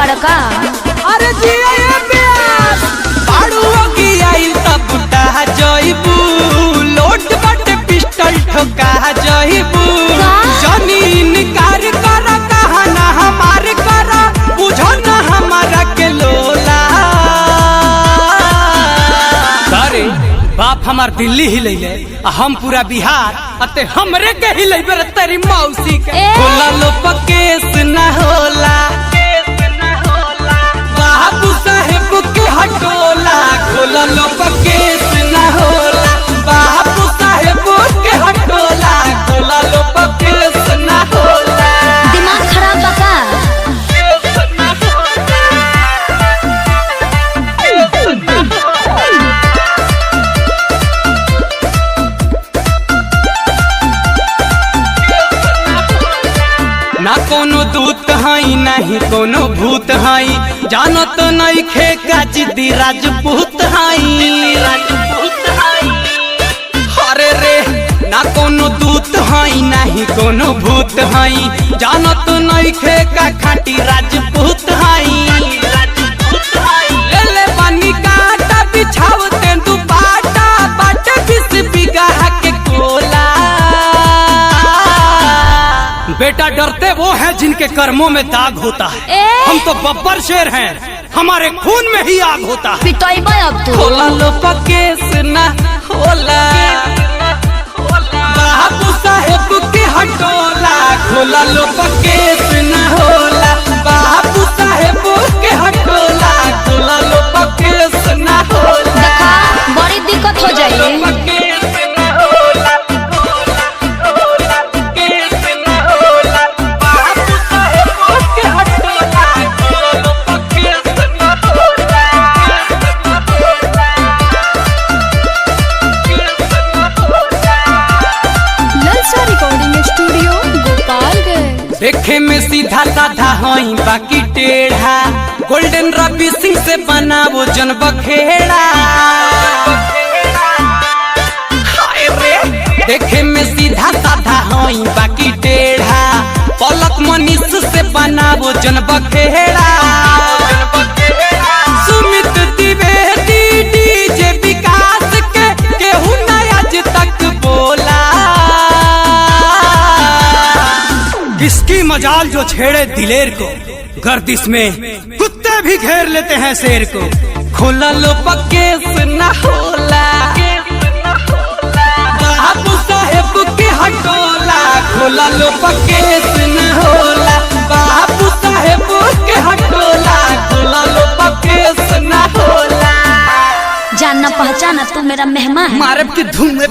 बड़का। अरे जिया प्यास बाड़ुओ की आई तब बुटा जइबू लोट बट पिस्टल ठोका जइबू जमीन कार कर कहा ना हमार कर बुझो ना हमारा के लोला। अरे बाप हमार दिल्ली ही ले ले हम पूरा बिहार अते हमरे के ही ले बर तेरी मौसी के होला लो पकेस ना होला बाबू साहेब के हटोला खोला लो पकेस ना होला बाबू साहेब के हटोला खोला लो पकेस ना होला। दिमाग खराब बका। ना कोनो दूत हई नहीं कोनो भूत हई जानत नहीं खे का जिद्दी राजपूत हई। अरे रे ना कोनो दूत हई नहीं कोनो भूत हई जानत नहीं खे का खाटी राजपूत हई। ले ले पानी काटा बिछाव तेंदु बाटा बाटे 20 बीघा के कोला। बेटा डरते वो हैं जिनके कर्मों में दाग होता है हम तो बब्बर शेर हैं हमारे खून में ही आग होता है। पिटोइबे अब तू। खोला लो पकेस ना होला बाबू साहेब के हटोला खोला लो पकेस ना होला बाबू साहेब के हटोला खोला लो पकेस ना होला। देखा बड़ी दिक्कत हो जाएगी। देखे में सीधा साधा हई बाकी टेढ़ा गोल्डन रवि सिंह से बना वो जन बखेड़ा। देखे में सीधा साधा हई बाकी टेढ़ा पलक मनीष से बना वो जन बखेड़ा। सुमित द्विवेदी डीजे विकास के केहू ना आज तक बोला। किसकी मजाल जो छेड़े दिलेर को गर्दिश में कुत्ते भी घेर लेते हैं शेर को। खोला लो पकेस ना होला बाबू साहेब के हटोला खोला लो पकेस ना होला बाबू साहेब के हटोला खोला लो पकेस ना होला। जानना पहचाना तू मेरा मेहमान है। मारे की धूम